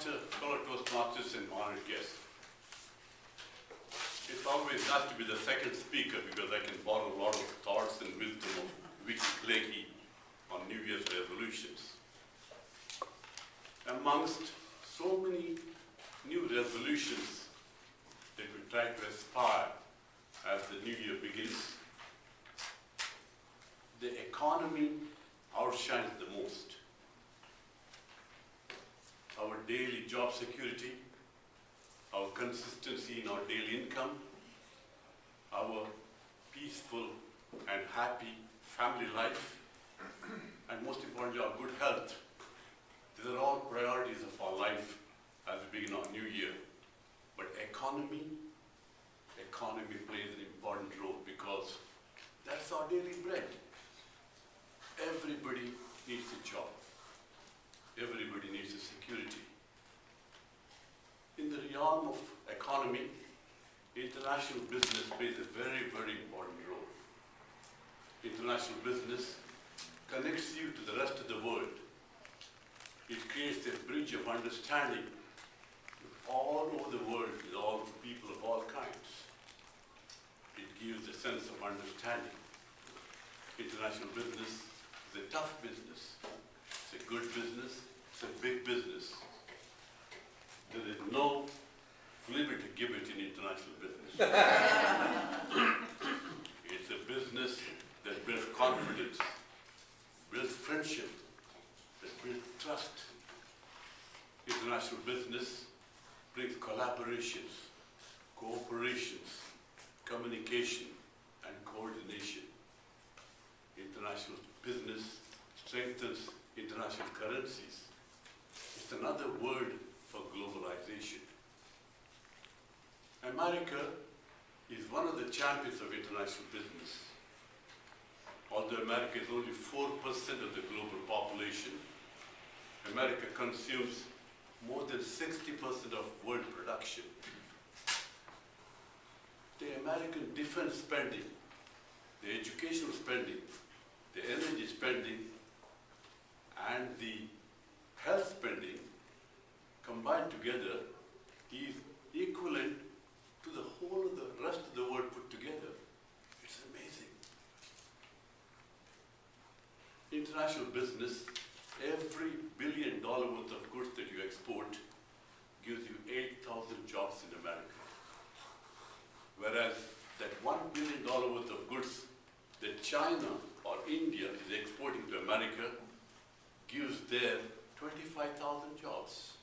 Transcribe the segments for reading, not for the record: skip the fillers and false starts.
fellow Toastmasters and honored guests. It's always nice to be the second speaker because I can borrow a lot of thoughts and wisdom of Vicky Clay on New Year's resolutions. Amongst so many new resolutions that we try to aspire as the new year begins, the economy outshines the most. Our daily job security, our consistency in our daily income, our peaceful and happy family life, and most importantly, our good health. These are all priorities of our life as we begin our new year. But economy plays an important role because that's our daily bread. Everybody needs a job. Everybody needs a security. In the realm of economy, international business plays a very, very important role. International business connects you to the rest of the world. It creates a bridge of understanding all over the world with all people of all kinds. It gives a sense of understanding. International business is a tough business. It's a good business. It's a big business. There is no flavor to give it in international business. It's a business that builds confidence, builds friendship, that builds trust. International business brings collaborations, cooperations, communication, and coordination. International business strengthens international currencies. It's another word for globalization. America is one of the champions of international business. Although America is only 4% of the global population, America consumes more than 60% of world production. The American defense spending, the educational spending, the energy spending, and the health spending combined together is equivalent to the whole of the rest of the world put together. It's amazing. International business, every $1 billion worth of goods that you export gives you 8,000 jobs in America. Whereas that $1 billion worth of goods that China or India is exporting to America gives there 25,000 jobs.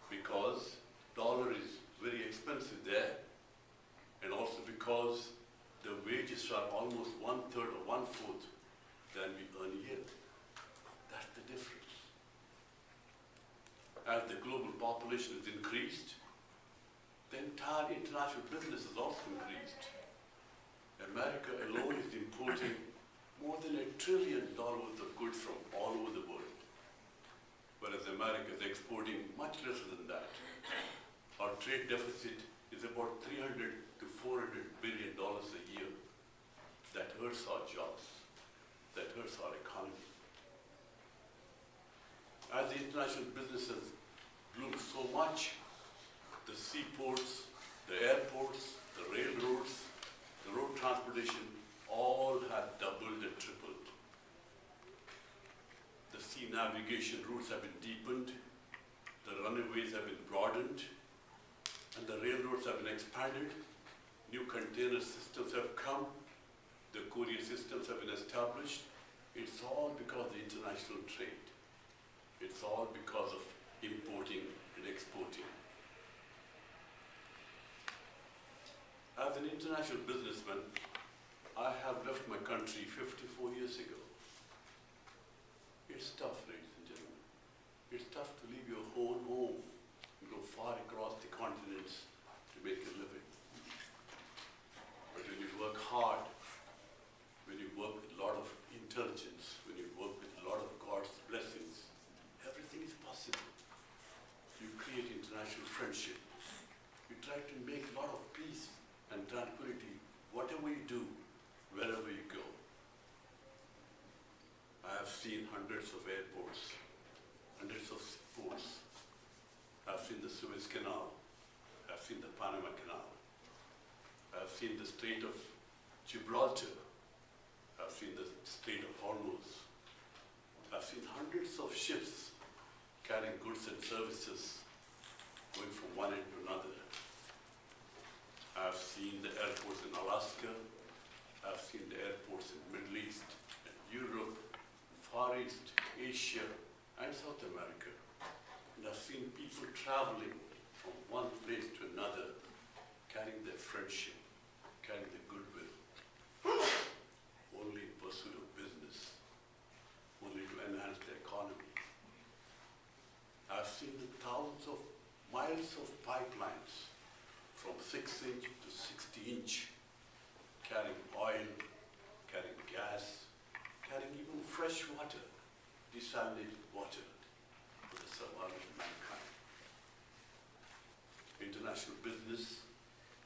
Because dollar is very expensive there, and also because the wages are almost 1/3 or 1/4 than we earn here. That's the difference. As the global population is increased, the entire international business has also increased. America alone is importing more than $1 trillion worth of goods from all over the world, whereas America is exporting much less than that. Our trade deficit is about $300 to $400 billion a year. That hurts our jobs. That hurts our economy. As the international business has bloomed so much, the seaports, the airports, the railroads, the road transportation, all have doubled and tripled. The sea navigation routes have been deepened, the runways have been broadened, and the railroads have been expanded. New container systems have come, the courier systems have been established. It's all because of the international trade. It's all because of importing and exporting. As an international businessman, I have left my country 54 years ago. It's tough, ladies and gentlemen. It's tough to leave your own home and go far across the continents to make a living. But when you work hard, when you work with a lot of intelligence, when you work with a lot of God's blessings, everything is possible. You create international friendship. You try to make a lot of peace and tranquility, whatever you do, wherever you go. I have seen hundreds of airports, hundreds of ports, Canal. I've seen the Panama Canal. I've seen the Strait of Gibraltar. I've seen the Strait of Hormuz. I've seen hundreds of ships carrying goods and services going from one end to another. I've seen the airports in Alaska. I've seen the airports in Middle East and Europe, Far East, Asia, and South America. And I've seen people traveling from one place to another, carrying their friendship, carrying their goodwill, only in pursuit of business, only to enhance the economy. I've seen the thousands of miles of pipelines from 6-inch to 60-inch, carrying oil, carrying gas, carrying even fresh water, desalinated water for the survival of mankind. International business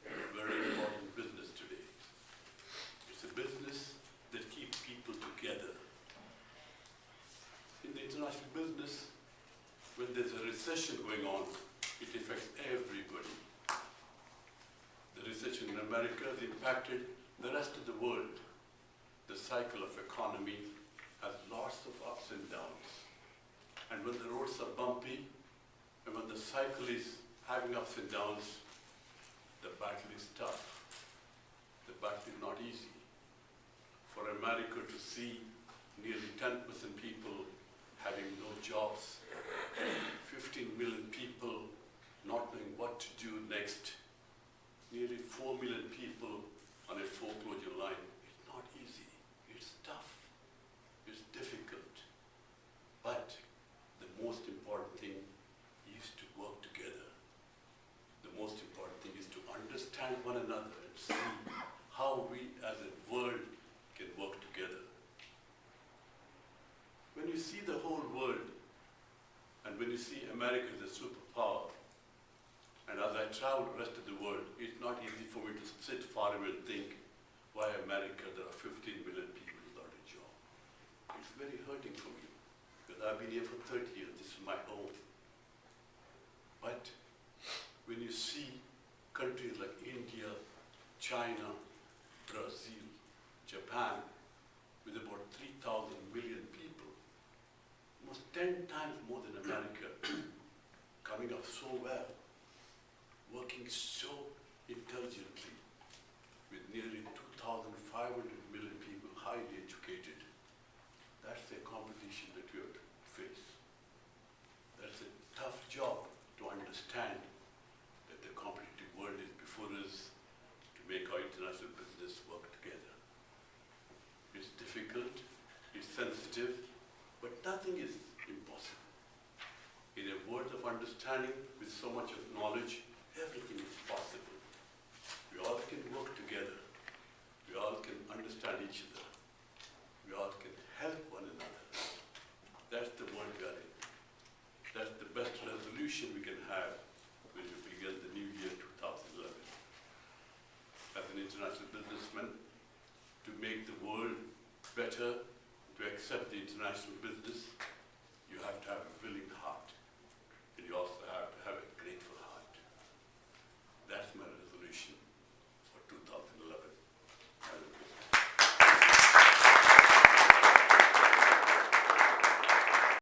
is a very important business today. It's a business that keeps people together. In the international business, when there's a recession going on, it affects everybody. The recession in America has impacted the rest of the world. The cycle of economy has lots of ups and downs. And when the roads are bumpy, and when the cycle is having ups and downs, the battle is tough. The battle is not easy. For America to see nearly 10% people having no jobs, 15 million people not knowing what to do next, nearly 4 million people on a foreclosure line. It's not easy. It's tough. It's difficult. But the most important thing is to work together. The most important thing is to understand one another and see how we as a world can work together. When you see the whole world, and when you see America as a superpower, and as I travel the rest of the world, it's not easy for me to sit far away and think, why America, there are 15 million people without a job. It's very hurting for me, because I've been here for 30 years, this is my home. But when you see countries like India, China, Brazil, Japan, with about 3,000 million people, almost 10 times more than America, coming up so well, working so intelligently, with nearly 2,500 million people highly educated. That's the competition that we have to face. That's a tough job to understand that the competitive world is before us to make our international business work together. It's difficult, it's sensitive, but nothing is impossible. In a world of understanding with so much of knowledge, everything is possible. We all can work together. We all can understand each other. We all can help one another. That's the world we are in. That's the best resolution we can have when we begin the new year 2011. As an international businessman, to make the world better, to accept the international business, you have to have